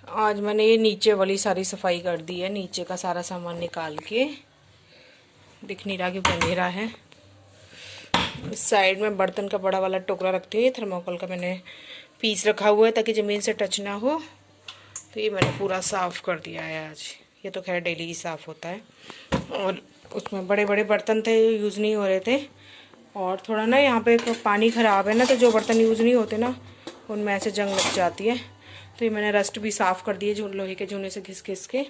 आज मैंने ये नीचे वाली सारी सफाई कर दी है, नीचे का सारा सामान निकाल के। दिख नहीं रहा क्योंकि अंधेरा है। इस साइड में बर्तन का बड़ा वाला टोकरा रखती हूँ, ये थर्मोकोल का मैंने पीस रखा हुआ है ताकि ज़मीन से टच ना हो। तो ये मैंने पूरा साफ़ कर दिया है आज। ये तो खैर डेली ही साफ़ होता है। और उसमें बड़े बड़े बर्तन थे, यूज़ नहीं हो रहे थे। और थोड़ा ना यहाँ पे पानी ख़राब है ना, तो जो बर्तन यूज़ नहीं होते ना उनमें ऐसे जंग लग जाती है। तो ये मैंने रस्ट भी साफ़ कर दिए, जो लोहे के जूने से घिस घिस के।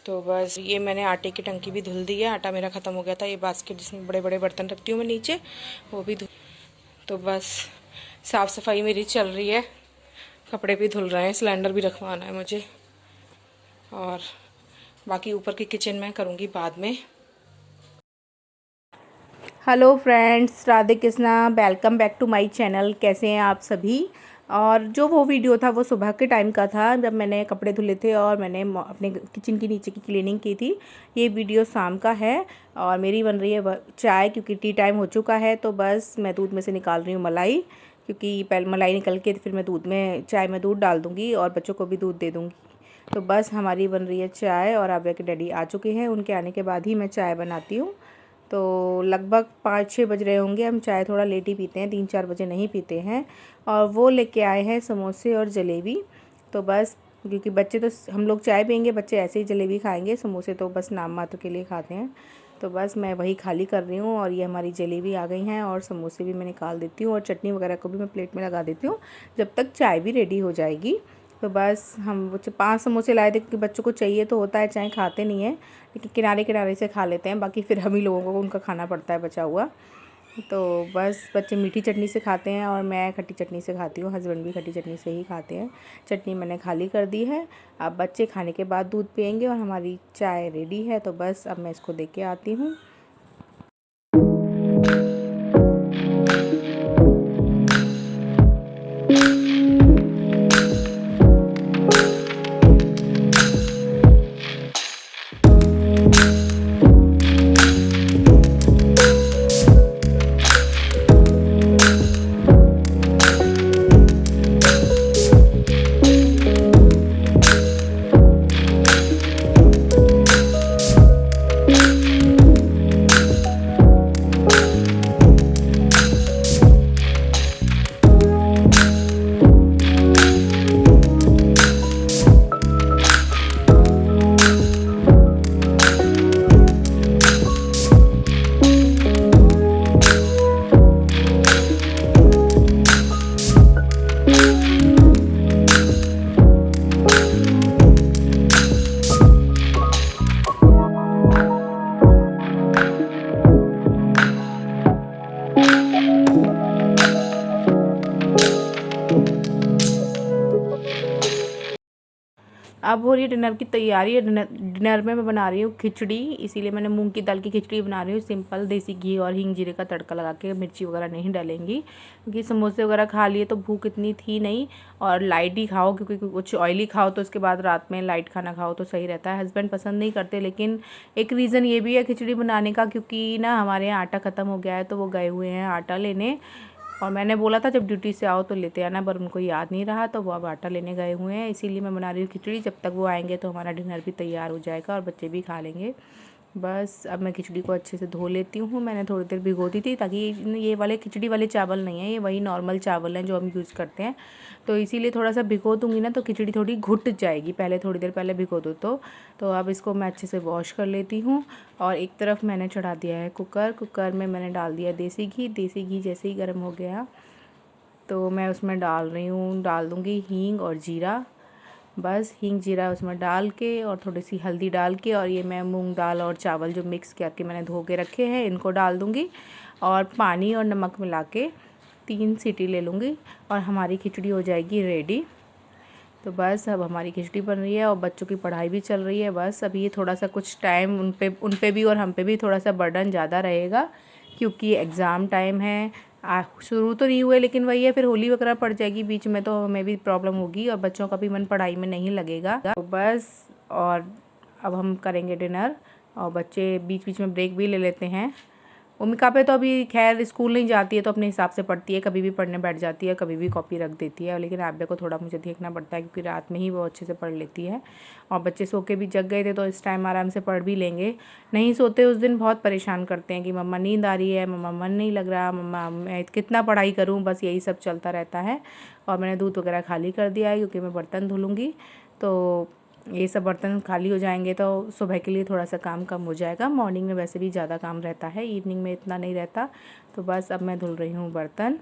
तो बस ये मैंने आटे की टंकी भी धुल दी है। आटा मेरा ख़त्म हो गया था। ये बास्केट जिसमें बड़े बड़े बर्तन रखती हूँ मैं नीचे, वो भी धुल। तो बस साफ़ सफाई मेरी चल रही है। कपड़े भी धुल रहे हैं, सिलेंडर भी रखवाना है मुझे। और बाकी ऊपर की किचन में करूँगी बाद में। Hello friends, Radhe Krishna, welcome back to my channel. कैसे हैं आप सभी। और जो वो वीडियो था वो सुबह के टाइम का था, जब मैंने कपड़े धुले थे और मैंने अपने किचन की नीचे की क्लीनिंग की थी। ये वीडियो शाम का है और मेरी बन रही है चाय, क्योंकि टी टाइम हो चुका है। तो बस मैं दूध में से निकाल रही हूँ मलाई, क्योंकि पहले मलाई निकल के फिर मैं दूध में चाय में दूध डाल दूँगी और बच्चों को भी दूध दे दूँगी। तो बस हमारी बन रही है चाय और आव्या के डैडी आ चुके हैं। उनके आने के बाद ही मैं चाय बनाती हूँ। तो लगभग 5-6 बज रहे होंगे। हम चाय थोड़ा लेट ही पीते हैं, 3-4 बजे नहीं पीते हैं। और वो लेके आए हैं समोसे और जलेबी। तो बस क्योंकि बच्चे तो, हम लोग चाय पियेंगे, बच्चे ऐसे ही जलेबी खाएंगे, समोसे तो बस नाम मात्र के लिए खाते हैं। तो बस मैं वही खाली कर रही हूँ और ये हमारी जलेबी आ गई हैं और समोसे भी मैं निकाल देती हूँ और चटनी वगैरह को भी मैं प्लेट में लगा देती हूँ जब तक चाय भी रेडी हो जाएगी। तो बस हम 5 समोसे लाए थे, क्योंकि बच्चों को चाहिए तो होता है, चाय खाते नहीं है लेकिन किनारे किनारे से खा लेते हैं। बाकी फिर हम ही लोगों को उनका खाना पड़ता है बचा हुआ। तो बस बच्चे मीठी चटनी से खाते हैं और मैं खट्टी चटनी से खाती हूँ। हस्बैंड भी खट्टी चटनी से ही खाते हैं। चटनी मैंने खाली कर दी है। अब बच्चे खाने के बाद दूध पियेंगे और हमारी चाय रेडी है। तो बस अब मैं इसको दे के आती हूँ। अब हो रही है डिनर की तैयारी है। डिनर में मैं बना रही हूँ खिचड़ी, इसीलिए मैंने मूंग की दाल की खिचड़ी बना रही हूँ। सिंपल देसी घी और हींग जीरे का तड़का लगा के, मिर्ची वगैरह नहीं डालेंगी, क्योंकि समोसे वगैरह खा लिए तो भूख इतनी थी नहीं। और लाइट ही खाओ, क्योंकि कुछ ऑयली खाओ तो उसके बाद रात में लाइट खाना खाओ तो सही रहता है। हस्बैंड पसंद नहीं करते, लेकिन एक रीज़न ये भी है खिचड़ी बनाने का, क्योंकि ना हमारे यहाँ आटा ख़त्म हो गया है, तो वो गए हुए हैं आटा लेने। और मैंने बोला था जब ड्यूटी से आओ तो लेते आना, पर उनको याद नहीं रहा, तो वो अब आटा लेने गए हुए हैं। इसीलिए मैं बना रही हूँ खिचड़ी। जब तक वो आएंगे तो हमारा डिनर भी तैयार हो जाएगा और बच्चे भी खा लेंगे। बस अब मैं खिचड़ी को अच्छे से धो लेती हूँ। मैंने थोड़ी देर भिगो दी थी, ताकि ये वाले खिचड़ी वाले चावल नहीं है, ये वही नॉर्मल चावल हैं जो हम यूज़ करते हैं। तो इसीलिए थोड़ा सा भिगो दूँगी ना, तो खिचड़ी थोड़ी घुट जाएगी, पहले थोड़ी देर पहले भिगो दो तो अब इसको मैं अच्छे से वॉश कर लेती हूँ। और एक तरफ मैंने चढ़ा दिया है कुकर में मैंने डाल दिया देसी घी जैसे ही गर्म हो गया तो मैं उसमें डाल दूँगी हींग और जीरा। बस हींग जीरा उसमें डाल के और थोड़ी सी हल्दी डाल के, और ये मैं मूंग दाल और चावल जो मिक्स करके मैंने धो के रखे हैं इनको डाल दूँगी और पानी और नमक मिला के 3 सीटी ले लूँगी और हमारी खिचड़ी हो जाएगी रेडी। तो बस अब हमारी खिचड़ी बन रही है और बच्चों की पढ़ाई भी चल रही है। बस अभी ये थोड़ा सा कुछ टाइम उन पे भी और हम पे भी थोड़ा सा बर्डन ज़्यादा रहेगा, क्योंकि एग्ज़ाम टाइम है। शुरू तो नहीं हुए, लेकिन वही है, फिर होली वगैरह पड़ जाएगी बीच में तो हमें भी प्रॉब्लम होगी और बच्चों का भी मन पढ़ाई में नहीं लगेगा। तो बस, और अब हम करेंगे डिनर और बच्चे बीच बीच में ब्रेक भी ले लेते हैं। ओमिका पे तो अभी खैर स्कूल नहीं जाती है तो अपने हिसाब से पढ़ती है, कभी भी पढ़ने बैठ जाती है, कभी भी कॉपी रख देती है। लेकिन आब्या को थोड़ा मुझे देखना पड़ता है क्योंकि रात में ही वो अच्छे से पढ़ लेती है। और बच्चे सो के भी जग गए थे तो इस टाइम आराम से पढ़ भी लेंगे। नहीं सोते उस दिन बहुत परेशान करते हैं कि मम्मा नींद आ रही है, मम्मा मन नहीं लग रहा, मम्मा मैं कितना पढ़ाई करूँ, बस यही सब चलता रहता है। और मैंने दूध वगैरह खाली कर दिया है क्योंकि मैं बर्तन धुलूँगी, तो ये सब बर्तन खाली हो जाएंगे तो सुबह के लिए थोड़ा सा काम कम हो जाएगा। मॉर्निंग में वैसे भी ज़्यादा काम रहता है, इवनिंग में इतना नहीं रहता। तो बस अब मैं धुल रही हूँ बर्तन।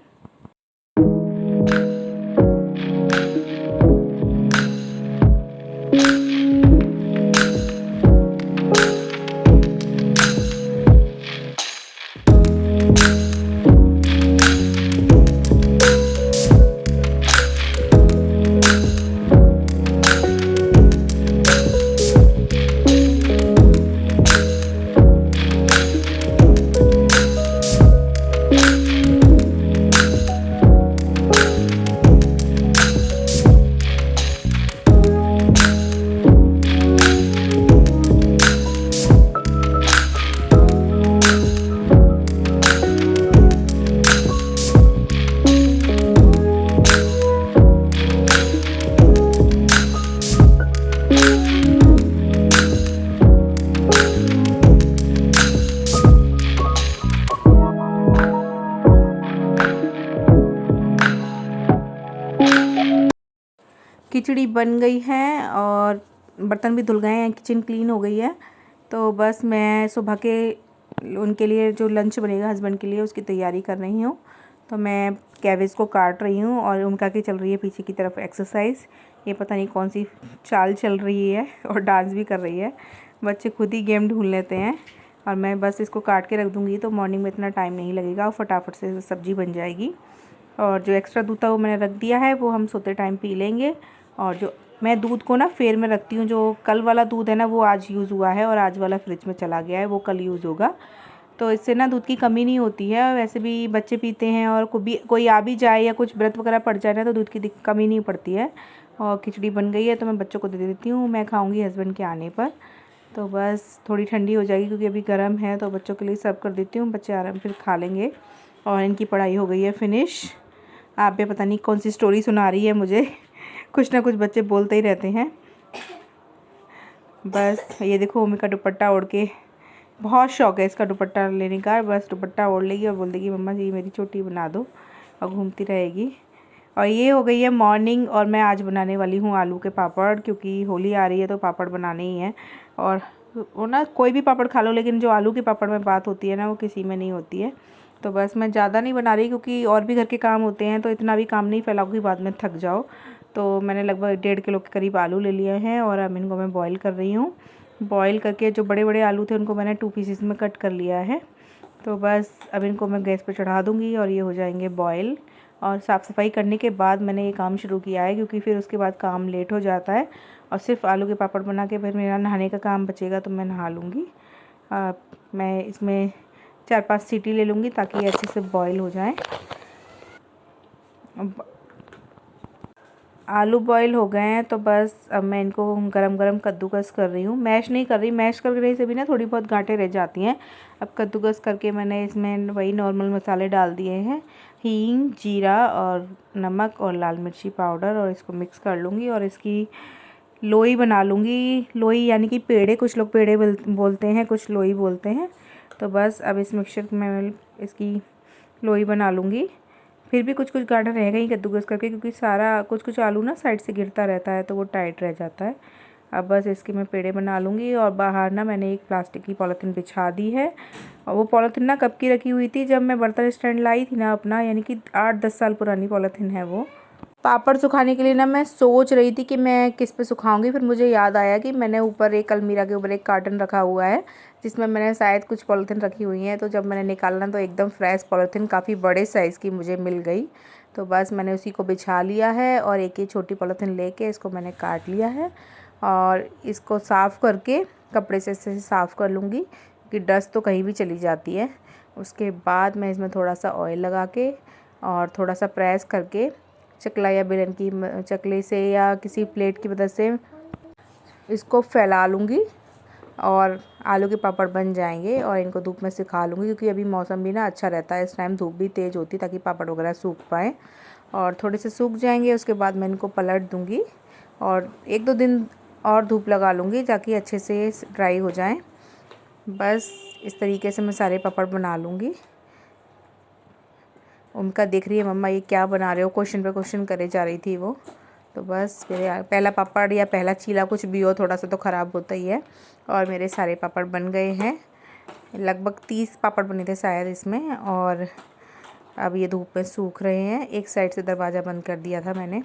खिचड़ी बन गई है और बर्तन भी धुल गए हैं, किचन क्लीन हो गई है। तो बस मैं सुबह के उनके लिए जो लंच बनेगा हस्बैंड के लिए उसकी तैयारी कर रही हूँ। तो मैं कैबेज को काट रही हूँ और उनका की चल रही है पीछे की तरफ एक्सरसाइज। ये पता नहीं कौन सी चाल चल रही है और डांस भी कर रही है। बच्चे खुद ही गेम ढूंढ लेते हैं और मैं बस इसको काट के रख दूँगी तो मॉर्निंग में इतना टाइम नहीं लगेगा और फटाफट से सब्ज़ी बन जाएगी। और जो एक्स्ट्रा दूध था वो मैंने रख दिया है, वो हम सोते टाइम पी लेंगे। और जो मैं दूध को ना फेर में रखती हूँ, जो कल वाला दूध है ना वो आज यूज़ हुआ है और आज वाला फ्रिज में चला गया है, वो कल यूज़ होगा। तो इससे ना दूध की कमी नहीं होती है। वैसे भी बच्चे पीते हैं और कोई आ भी जाए या कुछ व्रत वगैरह पड़ जाए ना तो दूध की कमी नहीं पड़ती है। और खिचड़ी बन गई है तो मैं बच्चों को दे देती हूँ, मैं खाऊँगी हस्बैंड के आने पर। तो बस थोड़ी ठंडी हो जाएगी क्योंकि अभी गर्म है, तो बच्चों के लिए सर्व कर देती हूँ, बच्चे आराम फिर खा लेंगे। और इनकी पढ़ाई हो गई है फिनिश। आप भी पता नहीं कौन सी स्टोरी सुना रही है मुझे, कुछ ना कुछ बच्चे बोलते ही रहते हैं। बस ये देखो ओमी का दुपट्टा ओढ़ के, बहुत शौक है इसका दुपट्टा लेने का। बस दुपट्टा ओढ़ लेगी और बोल देगी मम्मा जी मेरी चोटी बना दो, और घूमती रहेगी। और ये हो गई है मॉर्निंग और मैं आज बनाने वाली हूँ आलू के पापड़, क्योंकि होली आ रही है तो पापड़ बनाने ही हैं। और वो ना कोई भी पापड़ खा लो, लेकिन जो आलू के पापड़ में बात होती है ना वो किसी में नहीं होती है। तो बस मैं ज़्यादा नहीं बना रही क्योंकि और भी घर के काम होते हैं, तो इतना भी काम नहीं फैलाओगी बाद में थक जाओ। तो मैंने लगभग 1.5 किलो के करीब आलू ले लिए हैं और अब इनको मैं बॉईल कर रही हूँ। बॉईल करके जो बड़े बड़े आलू थे उनको मैंने 2 पीसेस में कट कर लिया है। तो बस अब इनको मैं गैस पे चढ़ा दूँगी और ये हो जाएंगे बॉईल। और साफ़ सफाई करने के बाद मैंने ये काम शुरू किया है क्योंकि फिर उसके बाद काम लेट हो जाता है। और सिर्फ आलू के पापड़ बना के फिर मेरा नहाने का काम बचेगा तो मैं नहा लूँगी। मैं इसमें 4-5 सीटी ले लूँगी ताकि ये अच्छे से बॉईल हो जाए। आलू बॉईल हो गए हैं तो बस अब मैं इनको गरम गरम कद्दूकस कर रही हूँ, मैश नहीं कर रही। मैश करने से भी ना थोड़ी बहुत गांठें रह जाती हैं। अब कद्दूकस करके मैंने इसमें वही नॉर्मल मसाले डाल दिए हैं, हींग, जीरा और नमक और लाल मिर्ची पाउडर, और इसको मिक्स कर लूँगी और इसकी लोई बना लूँगी। लोई यानी कि पेड़े, कुछ लोग पेड़े बोलते हैं, कुछ लोई बोलते हैं। तो बस अब इस मिक्सचर में मैं इसकी लोई बना लूँगी। फिर भी कुछ कुछ गाढ़ा रह गई कद्दूकस करके, क्योंकि सारा कुछ आलू ना साइड से गिरता रहता है तो वो टाइट रह जाता है। अब बस इसकी मैं पेड़े बना लूँगी। और बाहर ना मैंने एक प्लास्टिक की पॉलीथीन बिछा दी है। और वो पॉलीथीन ना कब की रखी हुई थी, जब मैं बर्तन स्टैंड लाई थी ना अपना, यानी कि 8-10 साल पुरानी पॉलीथीन है वो। पापड़ सुखाने के लिए ना मैं सोच रही थी कि मैं किस पे सुखाऊंगी, फिर मुझे याद आया कि मैंने ऊपर एक अलमीरा के ऊपर एक कार्टन रखा हुआ है जिसमें मैंने शायद कुछ पॉलीथीन रखी हुई हैं। तो जब मैंने निकाला तो एकदम फ्रेश पॉलीथीन काफ़ी बड़े साइज़ की मुझे मिल गई। तो बस मैंने उसी को बिछा लिया है और एक ही छोटी पॉलीथीन लेके इसको मैंने काट लिया है और इसको साफ़ करके कपड़े से साफ़ कर लूँगी क्योंकि डस्ट तो कहीं भी चली जाती है। उसके बाद मैं इसमें थोड़ा सा ऑयल लगा के और थोड़ा सा प्रेस करके चकला या बेलन की चकले से या किसी प्लेट की मदद से इसको फैला लूँगी। और आलू के पापड़ बन जाएंगे और इनको धूप में सुखा लूँगी, क्योंकि अभी मौसम भी ना अच्छा रहता है, इस टाइम धूप भी तेज़ होती है ताकि पापड़ वगैरह सूख पाएँ। और थोड़े से सूख जाएंगे उसके बाद मैं इनको पलट दूँगी और 1-2 दिन और धूप लगा लूँगी ताकि अच्छे से ड्राई हो जाएं। बस इस तरीके से मैं सारे पापड़ बना लूँगी। उनका देख रही है मम्मा ये क्या बना रहे हो, क्वेश्चन पे क्वेश्चन करे जा रही थी वो। तो बस मेरे पहला पापड़ या पहला चीला कुछ भी हो, थोड़ा सा तो ख़राब होता ही है। और मेरे सारे पापड़ बन गए हैं, लगभग 30 पापड़ बने थे शायद इसमें। और अब ये धूप में सूख रहे हैं। एक साइड से दरवाज़ा बंद कर दिया था मैंने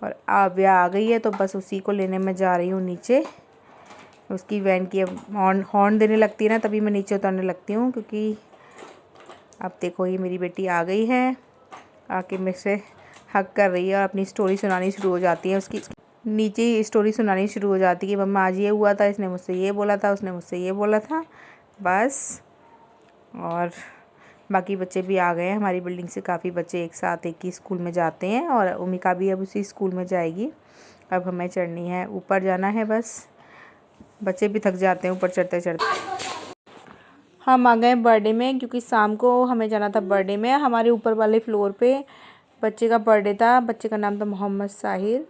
और अब यह आ गई है, तो बस उसी को लेने में जा रही हूँ नीचे। उसकी वैन की हॉर्न देने लगती है ना, तभी मैं नीचे उतरने लगती हूँ, क्योंकि अब देखो ये मेरी बेटी आ गई है, आके मेरे से हक कर रही है और अपनी स्टोरी सुनानी शुरू हो जाती है। उसकी नीचे ही स्टोरी सुनानी शुरू हो जाती है कि मम्मा आज ये हुआ था, इसने मुझसे ये बोला था, उसने मुझसे ये बोला था। बस और बाकी बच्चे भी आ गए हैं, हमारी बिल्डिंग से काफ़ी बच्चे एक साथ एक ही स्कूल में जाते हैं और उमिका भी अब उसी स्कूल में जाएगी। अब हमें चढ़नी है, ऊपर जाना है। बस बच्चे भी थक जाते हैं ऊपर चढ़ते चढ़ते। हम आ गए बर्थडे में, क्योंकि शाम को हमें जाना था बर्थडे में। हमारे ऊपर वाले फ्लोर पे बच्चे का बर्थडे था, बच्चे का नाम था मोहम्मद साहिर।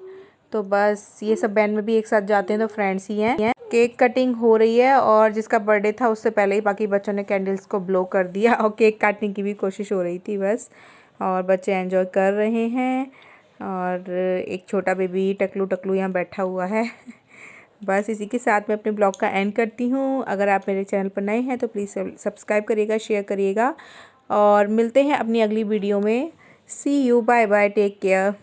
तो बस ये सब बैंड में भी एक साथ जाते हैं तो फ्रेंड्स ही हैं। केक कटिंग हो रही है और जिसका बर्थडे था उससे पहले ही बाकी बच्चों ने कैंडल्स को ब्लो कर दिया और केक काटने की भी कोशिश हो रही थी बस। और बच्चे एंजॉय कर रहे हैं और एक छोटा बेबी टकलू यहाँ बैठा हुआ है। बस इसी के साथ मैं अपने ब्लॉग का एंड करती हूँ। अगर आप मेरे चैनल पर नए हैं तो प्लीज़ सब्सक्राइब करिएगा, शेयर करिएगा और मिलते हैं अपनी अगली वीडियो में। See you, bye bye, take care.